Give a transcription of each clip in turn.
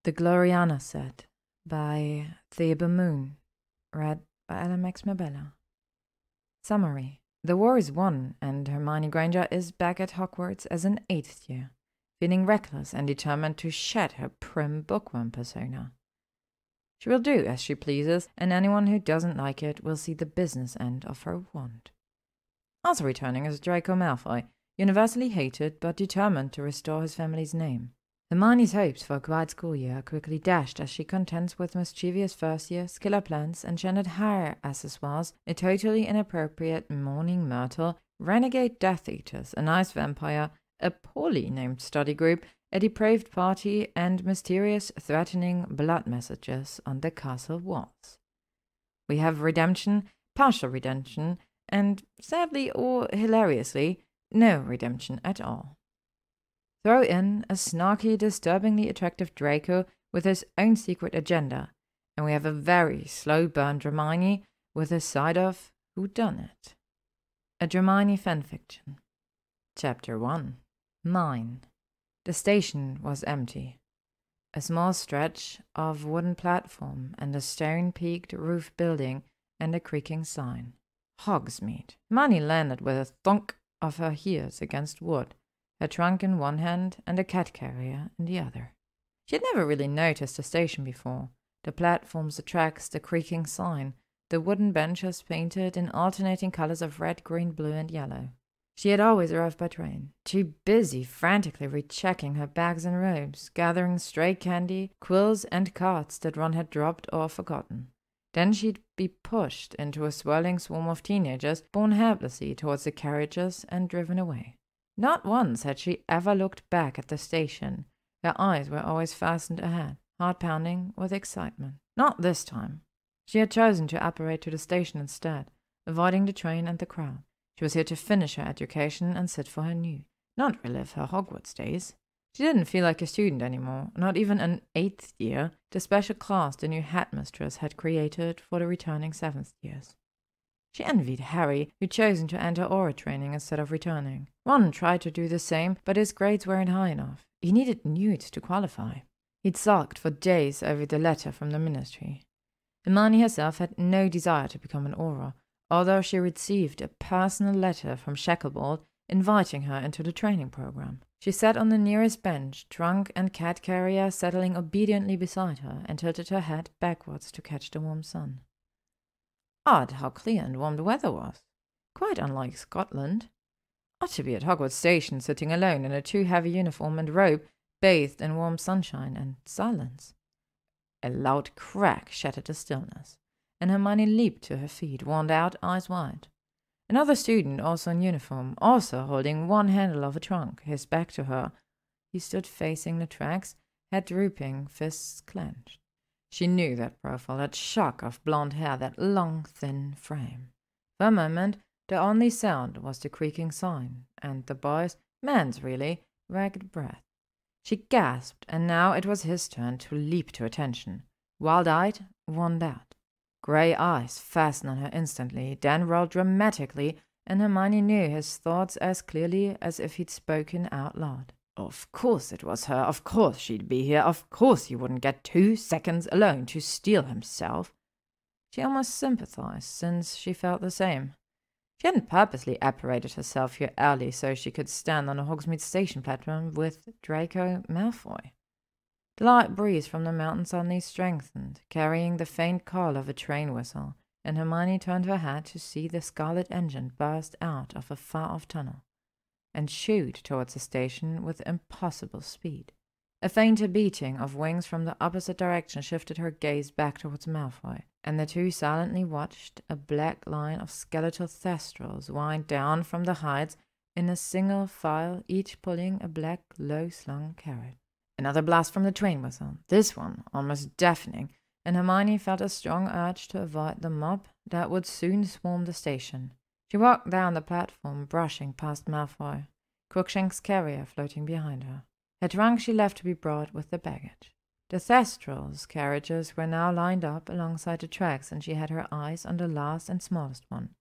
The Gloriana Set by ThebeMoon, read by LMX Mabella. Summary. The war is won, and Hermione Granger is back at Hogwarts as an 8th year, feeling reckless and determined to shed her prim bookworm persona. She will do as she pleases, and anyone who doesn't like it will see the business end of her wand. Also returning is Draco Malfoy, universally hated but determined to restore his family's name. Hermione's hopes for a quiet school year are quickly dashed as she contends with mischievous first years, killer plans, enchanted hair accessoires, a totally inappropriate Moaning Myrtle, renegade Death Eaters, a nice vampire, a poorly named study group, a depraved party, and mysterious, threatening blood messages on the castle walls. We have redemption, partial redemption, and sadly or hilariously, no redemption at all. Throw in a snarky, disturbingly attractive Draco with his own secret agenda, and we have a very slow-burn Dramione with a side of whodunit. A Dramione fanfiction. Chapter 1. Mine. The station was empty. A small stretch of wooden platform and a stone-peaked roof building and a creaking sign. Hogsmeade. Hermione landed with a thunk of her heels against wood, her trunk in one hand and a cat carrier in the other. She had never really noticed the station before. The platforms, the tracks, the creaking sign, the wooden benches painted in alternating colors of red, green, blue, and yellow. She had always arrived by train, too busy frantically rechecking her bags and robes, gathering stray candy, quills, and cards that Ron had dropped or forgotten. Then she'd be pushed into a swirling swarm of teenagers, borne helplessly towards the carriages and driven away. Not once had she ever looked back at the station. Her eyes were always fastened ahead, heart pounding with excitement. Not this time. She had chosen to apparate to the station instead, avoiding the train and the crowd. She was here to finish her education and sit for her new, not relive her Hogwarts days. She didn't feel like a student anymore, not even an 8th year, the special class the new headmistress had created for the returning 7th years. She envied Harry, who'd chosen to enter aura training instead of returning. Ron tried to do the same, but his grades weren't high enough. He needed Newt to qualify. He'd sulked for days over the letter from the ministry. Hermione herself had no desire to become an aura, although she received a personal letter from Shacklebolt inviting her into the training program. She sat on the nearest bench, trunk and cat carrier settling obediently beside her, and tilted her head backwards to catch the warm sun. Odd how clear and warm the weather was. Quite unlike Scotland. Odd to be at Hogwarts Station sitting alone in a too-heavy uniform and robe, bathed in warm sunshine and silence. A loud crack shattered the stillness, and Hermione leaped to her feet, worn out, eyes wide. Another student, also in uniform, also holding one handle of a trunk, his back to her. He stood facing the tracks, head drooping, fists clenched. She knew that profile, that shock of blonde hair, that long, thin frame. For a moment, the only sound was the creaking sign, and the boy's, man's really, ragged breath. She gasped, and now it was his turn to leap to attention. Wild-eyed, worn out. Grey eyes fastened on her instantly, then rolled dramatically, and Hermione knew his thoughts as clearly as if he'd spoken out loud. Of course it was her, of course she'd be here, of course he wouldn't get 2 seconds alone to steal himself. She almost sympathized, since she felt the same. She hadn't purposely apparated herself here early so she could stand on a Hogsmeade station platform with Draco Malfoy. The light breeze from the mountain suddenly strengthened, carrying the faint call of a train whistle, and Hermione turned her head to see the scarlet engine burst out of a far-off tunnel and shoot towards the station with impossible speed. A fainter beating of wings from the opposite direction shifted her gaze back towards Malfoy, and the two silently watched a black line of skeletal thestrals wind down from the heights in a single file, each pulling a black, low-slung carrot. Another blast from the train whistle, this one almost deafening, and Hermione felt a strong urge to avoid the mob that would soon swarm the station. She walked down the platform, brushing past Malfoy, Crookshank's carrier floating behind her. Her trunk she left to be brought with the baggage. The Thestrals' carriages were now lined up alongside the tracks, and she had her eyes on the last and smallest one.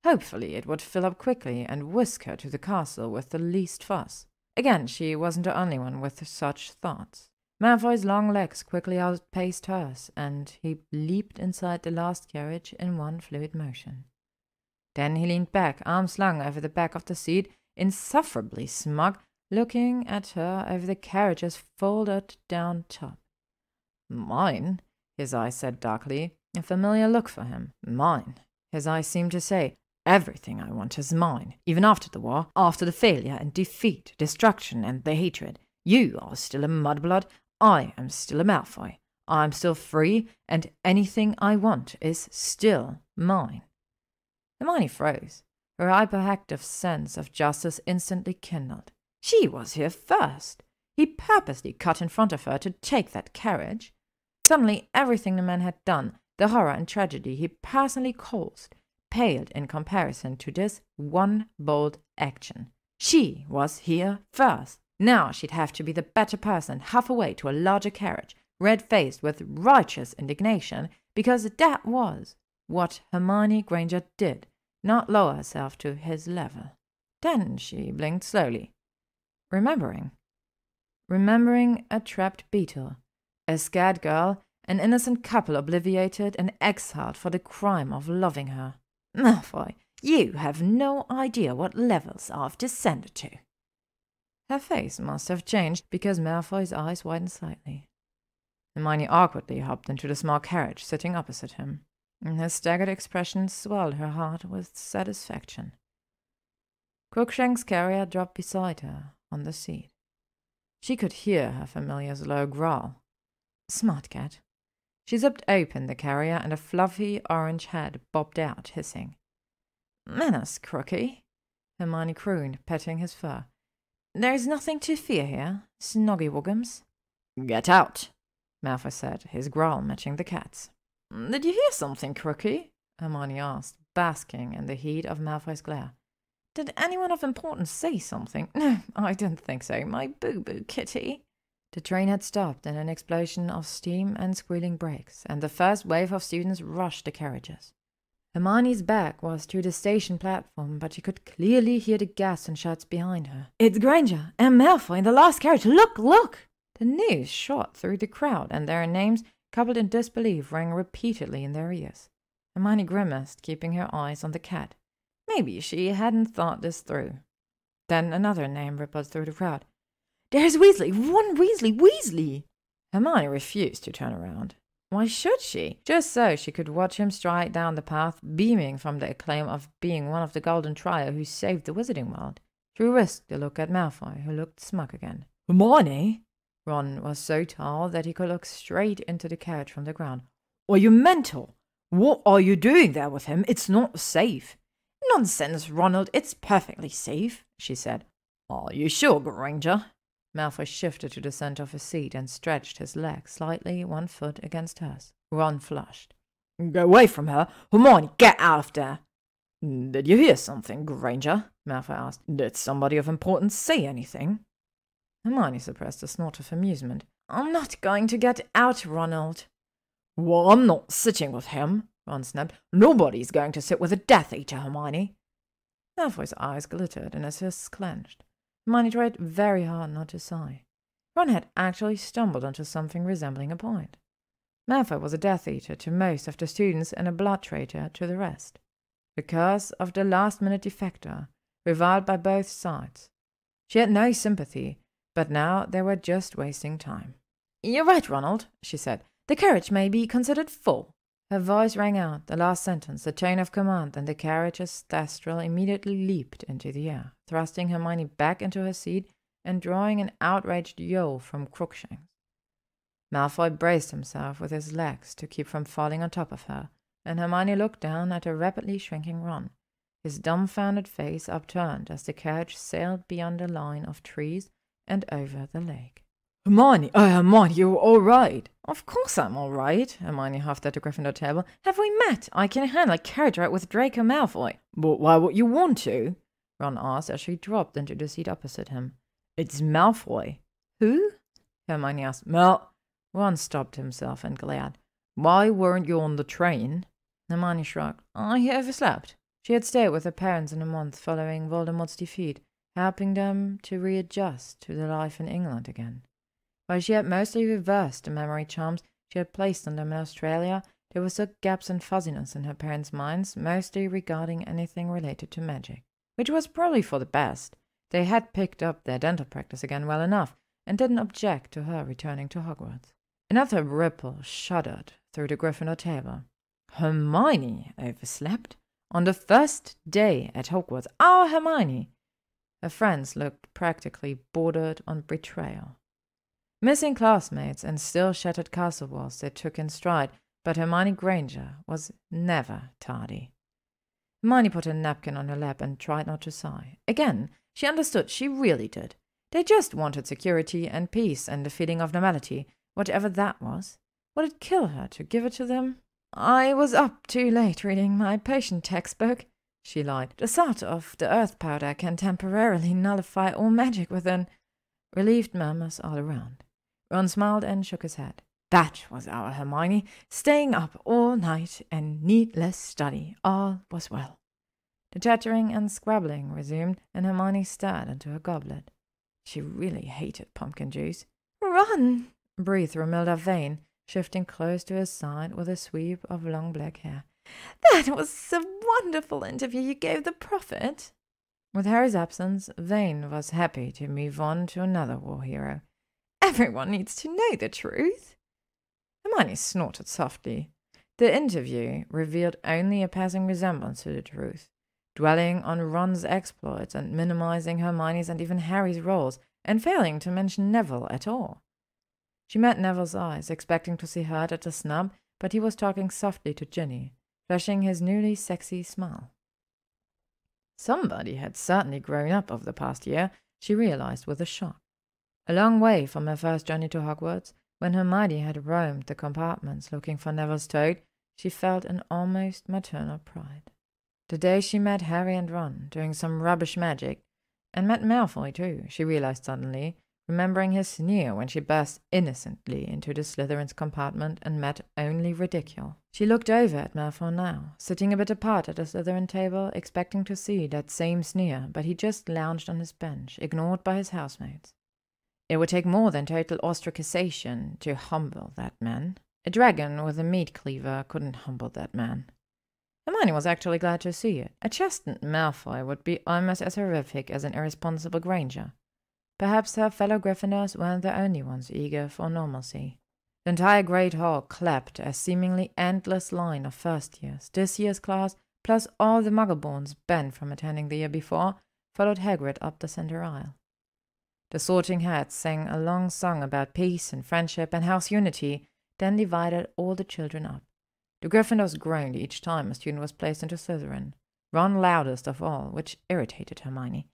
Hopefully it would fill up quickly and whisk her to the castle with the least fuss. Again, she wasn't the only one with such thoughts. Malfoy's long legs quickly outpaced hers, and he leaped inside the last carriage in one fluid motion. Then he leaned back, arms slung over the back of the seat, insufferably smug, looking at her over the carriage's folded down top. "Mine?" his eyes said darkly, a familiar look for him. "Mine." His eyes seemed to say, "Everything I want is mine, even after the war, after the failure and defeat, destruction and the hatred. You are still a mudblood, I am still a Malfoy. I am still free, and anything I want is still mine." Hermione froze. Her hyperactive sense of justice instantly kindled. She was here first. He purposely cut in front of her to take that carriage. Suddenly everything the man had done, the horror and tragedy he personally caused, paled in comparison to this one bold action. She was here first. Now she'd have to be the better person, half away to a larger carriage, red-faced with righteous indignation, because that was what Hermione Granger did, not lower herself to his level. Then she blinked slowly, remembering a trapped beetle, a scared girl, an innocent couple obliviated and exiled for the crime of loving her. Malfoy, you have no idea what levels I've descended to. Her face must have changed because Malfoy's eyes widened slightly. Hermione awkwardly hopped into the small carriage sitting opposite him. His staggered expression swelled her heart with satisfaction. Crookshank's carrier dropped beside her on the seat. She could hear her familiar's low growl. "Smart cat." She zipped open the carrier and a fluffy orange head bobbed out, hissing. "Manners, Crookie," Hermione crooned, petting his fur. "There's nothing to fear here, Snoggywoggums." "Get out," Malfoy said, his growl matching the cat's. "Did you hear something, Crookie?" Hermione asked, basking in the heat of Malfoy's glare. "Did anyone of importance say something?" "No, I didn't think so, my boo-boo kitty." The train had stopped in an explosion of steam and squealing brakes, and the first wave of students rushed the carriages. Hermione's back was to the station platform, but she could clearly hear the gasps and shouts behind her. "It's Granger and Malfoy in the last carriage! Look, look!" The news shot through the crowd, and their names, coupled in disbelief, rang repeatedly in their ears. Hermione grimaced, keeping her eyes on the cat. Maybe she hadn't thought this through. Then another name rippled through the crowd. "There's Weasley! Ron Weasley! Weasley!" Hermione refused to turn around. Why should she? Just so she could watch him stride down the path, beaming from the acclaim of being one of the golden trio who saved the wizarding world. She risked a look at Malfoy, who looked smug again. "Hermione!" Ron was so tall that he could look straight into the carriage from the ground. "Are you mental? What are you doing there with him? It's not safe." "Nonsense, Ronald, it's perfectly safe," she said. "Are you sure, Granger?" Malfoy shifted to the center of his seat and stretched his leg slightly, one foot against hers. Ron flushed. "Go away from her! Hermione, get out of there!" "Did you hear something, Granger?" Malfoy asked. "Did somebody of importance say anything?" Hermione suppressed a snort of amusement. "I'm not going to get out, Ronald." "Well, I'm not sitting with him," Ron snapped. "Nobody's going to sit with a Death Eater, Hermione." Malfoy's eyes glittered and his fists clenched. Hermione tried very hard not to sigh. Ron had actually stumbled onto something resembling a point. Malfoy was a Death Eater to most of the students and a blood traitor to the rest. The curse of the last-minute defector, reviled by both sides. She had no sympathy, but now they were just wasting time. "You're right, Ronald," she said. "The carriage may be considered full." Her voice rang out, the last sentence, the tone of command, and the carriage's thestral immediately leaped into the air, thrusting Hermione back into her seat and drawing an outraged yowl from Crookshanks. Malfoy braced himself with his legs to keep from falling on top of her, and Hermione looked down at a rapidly shrinking Ron, his dumbfounded face upturned as the carriage sailed beyond the line of trees and over the lake. Hermione, you're all right." "Of course I'm all right," Hermione huffed at the Gryffindor table. "Have we met? I can handle a carriage ride with Draco Malfoy." "But why would you want to?" Ron asked as she dropped into the seat opposite him. "It's Malfoy." "Who?" Hermione asked. Ron stopped himself and glared. "Why weren't you on the train?" Hermione shrugged. "I overslept." She had stayed with her parents in a month following Voldemort's defeat, helping them to readjust to the life in England again. While she had mostly reversed the memory charms she had placed on them in Australia, there were still gaps and fuzziness in her parents' minds, mostly regarding anything related to magic. Which was probably for the best. They had picked up their dental practice again well enough, and didn't object to her returning to Hogwarts. Another ripple shuddered through the Gryffindor table. Hermione overslept? On the first day at Hogwarts, our Hermione! Her friends looked practically bordered on betrayal. Missing classmates and still shattered castle walls they took in stride, but Hermione Granger was never tardy. Hermione put a napkin on her lap and tried not to sigh. Again, she understood, she really did. They just wanted security and peace and a feeling of normality, whatever that was. Would it kill her to give it to them? I was up too late reading my potion textbook, she lied. The thought of the earth powder can temporarily nullify all magic within. Relieved murmurs all around. Ron smiled and shook his head. That was our Hermione, staying up all night and needless study. All was well. The chattering and scrabbling resumed, and Hermione stared into her goblet. She really hated pumpkin juice. Run! Breathed Romilda Vane, shifting close to his side with a sweep of long black hair. That was a wonderful interview you gave the prophet. With Harry's absence, Vane was happy to move on to another war hero. Everyone needs to know the truth. Hermione snorted softly. The interview revealed only a passing resemblance to the truth, dwelling on Ron's exploits and minimizing Hermione's and even Harry's roles, and failing to mention Neville at all. She met Neville's eyes, expecting to see hurt at the snub, but he was talking softly to Ginny, flashing his newly sexy smile. Somebody had certainly grown up over the past year, she realized with a shock. A long way from her first journey to Hogwarts, when Hermione had roamed the compartments looking for Neville's toad, she felt an almost maternal pride. The day she met Harry and Ron doing some rubbish magic, and met Malfoy too, she realized suddenly, remembering his sneer when she burst innocently into the Slytherin's compartment and met only ridicule. She looked over at Malfoy now, sitting a bit apart at the Slytherin table, expecting to see that same sneer, but he just lounged on his bench, ignored by his housemates. It would take more than total ostracization to humble that man. A dragon with a meat cleaver couldn't humble that man. Hermione was actually glad to see it. A chastened Malfoy would be almost as horrific as an irresponsible Granger. Perhaps her fellow Gryffindors weren't the only ones eager for normalcy. The entire Great Hall clapped a seemingly endless line of first years. This year's class, plus all the Muggleborns banned from attending the year before, followed Hagrid up the center aisle. The Sorting Hats sang a long song about peace and friendship and house unity, then divided all the children up. The Gryffindors groaned each time a student was placed into Slytherin, Ron loudest of all, which irritated Hermione.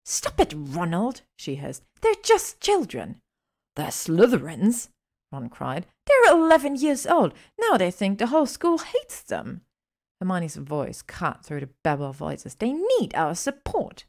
"Stop it, Ronald," she hissed. "They're just children." "They're Slytherins," Ron cried. "They're 11 years old. Now they think the whole school hates them." Hermione's voice cut through the babble of voices. "They need our support."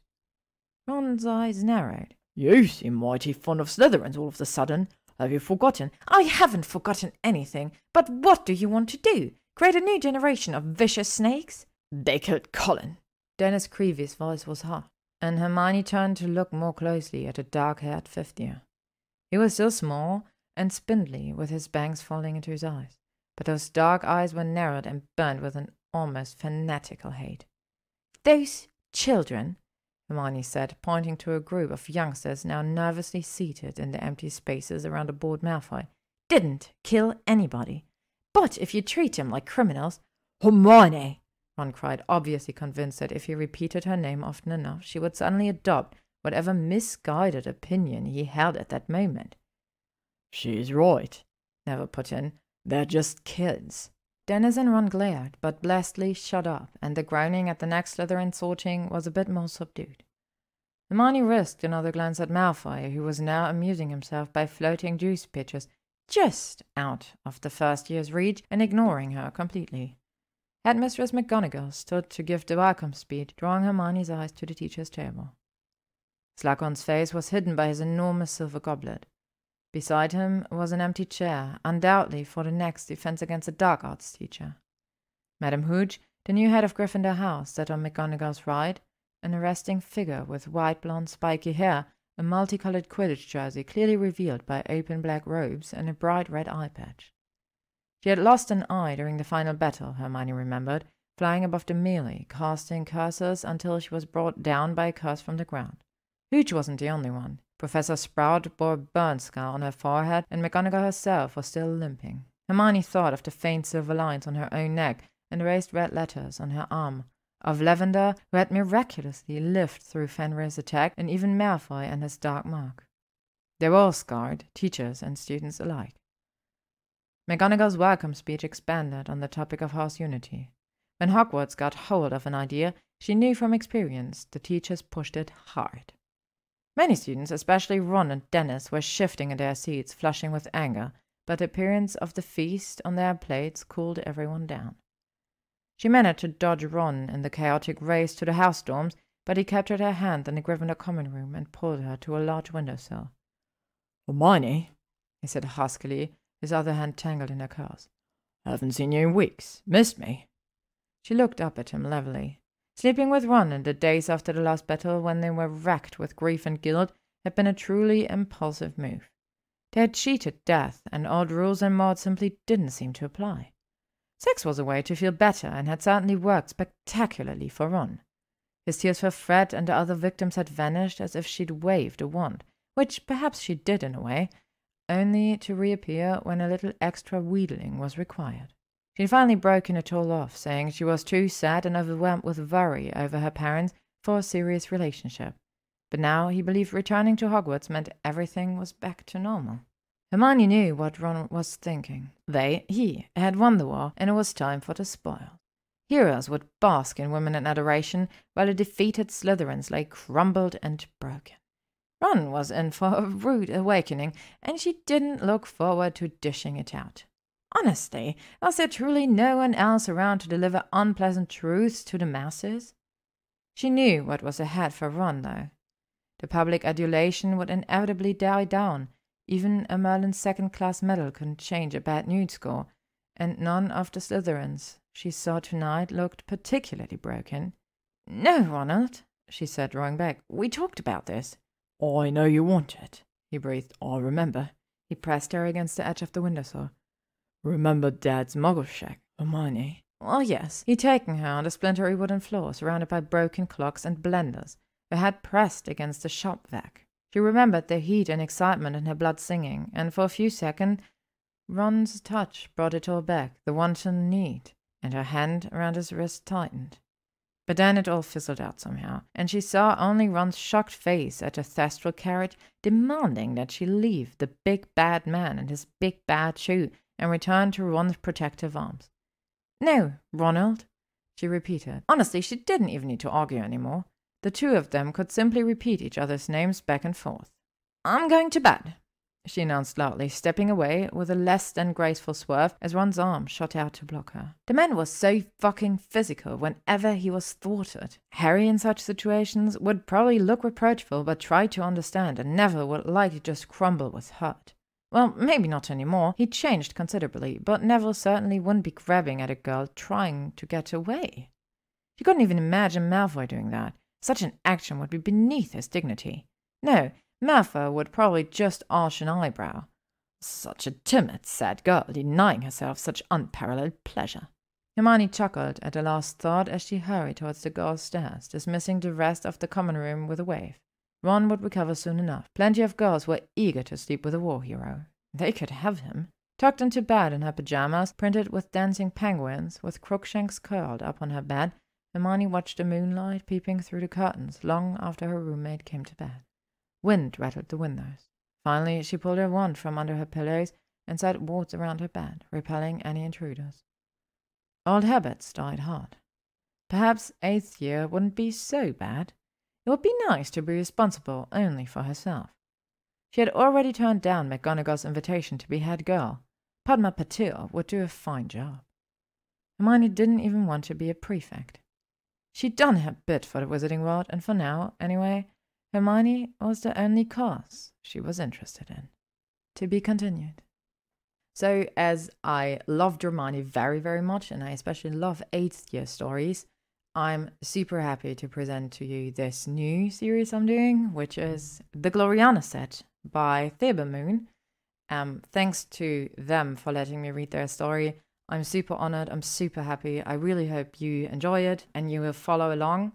Ron's eyes narrowed. "You seem mighty fond of Slytherins all of a sudden. Have you forgotten?" "I haven't forgotten anything. But what do you want to do? Create a new generation of vicious snakes?" "They killed Colin." Dennis Creevy's voice was hot, and Hermione turned to look more closely at the dark-haired 50-year. He was still small and spindly, with his bangs falling into his eyes, but those dark eyes were narrowed and burned with an almost fanatical hate. "Those children," Hermione said, pointing to a group of youngsters now nervously seated in the empty spaces around the bored Malfoy, "didn't kill anybody. But if you treat them like criminals—" "Hermione!" Ron cried, obviously convinced that if he repeated her name often enough, she would suddenly adopt whatever misguided opinion he held at that moment. "She's right," Neville put in. "They're just kids." Dennis and Ron glared, but blessedly shut up, and the groaning at the next Slytherin sorting was a bit more subdued. Hermione risked another glance at Malfoy, who was now amusing himself by floating juice pitchers just out of the first year's reach and ignoring her completely. Headmistress McGonagall stood to give the welcome speech, drawing Hermione's eyes to the teacher's table. Slughorn's face was hidden by his enormous silver goblet. Beside him was an empty chair, undoubtedly for the next Defense Against the Dark Arts teacher. Madame Hooch, the new head of Gryffindor House, sat on McGonagall's right, an arresting figure with white blonde spiky hair, a multicolored Quidditch jersey clearly revealed by open black robes and a bright red eye patch. She had lost an eye during the final battle, Hermione remembered, flying above the melee, casting curses until she was brought down by a curse from the ground. Hooch wasn't the only one. Professor Sprout bore a burn scar on her forehead, and McGonagall herself was still limping. Hermione thought of the faint silver lines on her own neck and raised red letters on her arm, of Lavender, who had miraculously lived through Fenrir's attack, and even Malfoy and his dark mark. They were all scarred, teachers and students alike. McGonagall's welcome speech expanded on the topic of house unity. When Hogwarts got hold of an idea, she knew from experience the teachers pushed it hard. Many students, especially Ron and Dennis, were shifting in their seats, flushing with anger, but the appearance of the feast on their plates cooled everyone down. She managed to dodge Ron in the chaotic race to the house dorms, but he captured her hand in the Gryffindor common room and pulled her to a large windowsill. "Hermione," he said huskily, his other hand tangled in her curls. "Haven't seen you in weeks. Missed me?" She looked up at him levelly. Sleeping with Ron in the days after the last battle, when they were racked with grief and guilt, had been a truly impulsive move. They had cheated death, and old rules and Maud simply didn't seem to apply. Sex was a way to feel better, and had certainly worked spectacularly for Ron. His tears for Fred and the other victims had vanished as if she'd waved a wand, which perhaps she did in a way, only to reappear when a little extra wheedling was required. She'd finally broken it all off, saying she was too sad and overwhelmed with worry over her parents for a serious relationship. But now he believed returning to Hogwarts meant everything was back to normal. Hermione knew what Ron was thinking. He, had won the war, and it was time for the spoils. Heroes would bask in women and adoration, while the defeated Slytherins lay crumbled and broken. Ron was in for a rude awakening, and she didn't look forward to dishing it out. Honestly, was there truly no one else around to deliver unpleasant truths to the masses? She knew what was ahead for Ron, though. The public adulation would inevitably die down. Even a Merlin's second-class medal couldn't change a bad nude score, and none of the Slytherins she saw tonight looked particularly broken. "No, Ronald," she said, drawing back. "We talked about this." "I know you want it," he breathed. "I remember." He pressed her against the edge of the windowsill. "Remember Dad's muggle shack, Hermione?" Well, yes. He'd taken her on the splintery wooden floor, surrounded by broken clocks and blenders, her head pressed against the shop vac. She remembered the heat and excitement in her blood singing, and for a few seconds Ron's touch brought it all back, the wanton need, and her hand around his wrist tightened. But then it all fizzled out somehow, and she saw only Ron's shocked face at the thestral carriage, demanding that she leave the big bad man and his big bad shoe and return to Ron's protective arms. "No, Ronald," she repeated. Honestly, she didn't even need to argue anymore. The two of them could simply repeat each other's names back and forth. "I'm going to bed," she announced loudly, stepping away with a less than graceful swerve as Ron's arm shot out to block her. The man was so fucking physical whenever he was thwarted. Harry in such situations would probably look reproachful but try to understand, and Neville would likely just crumble with hurt. Well, maybe not anymore. He'd changed considerably, but Neville certainly wouldn't be grabbing at a girl trying to get away. She couldn't even imagine Malfoy doing that. Such an action would be beneath his dignity. No, Malfoy would probably just arch an eyebrow. Such a timid, sad girl, denying herself such unparalleled pleasure. Hermione chuckled at the last thought as she hurried towards the girls' stairs, dismissing the rest of the common room with a wave. Ron would recover soon enough. Plenty of girls were eager to sleep with a war hero. They could have him. Tucked into bed in her pajamas, printed with dancing penguins, with Crookshanks curled up on her bed, Hermione watched the moonlight peeping through the curtains long after her roommate came to bed. Wind rattled the windows. Finally, she pulled her wand from under her pillows and set wards around her bed, repelling any intruders. Old habits died hard. Perhaps 8th year wouldn't be so bad. It would be nice to be responsible only for herself. She had already turned down McGonagall's invitation to be head girl. Padma Patil would do a fine job. Hermione didn't even want to be a prefect. She'd done her bit for the Wizarding World, and for now, anyway, Hermione was the only cause she was interested in. To be continued. So, as I love Dramione very, very much, and I especially love 8th year stories, I'm super happy to present to you this new series I'm doing, which is the Gloriana set by ThebeMoon. Thanks to them for letting me read their story. I'm super honored. I'm super happy. I really hope you enjoy it and you will follow along.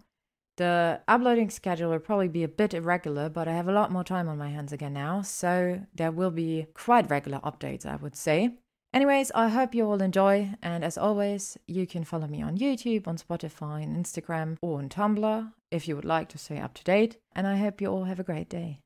The uploading schedule will probably be a bit irregular, but I have a lot more time on my hands again now, so there will be quite regular updates, I would say. Anyways, I hope you all enjoy, and as always, you can follow me on YouTube, on Spotify, on Instagram, or on Tumblr if you would like to stay up to date, and I hope you all have a great day.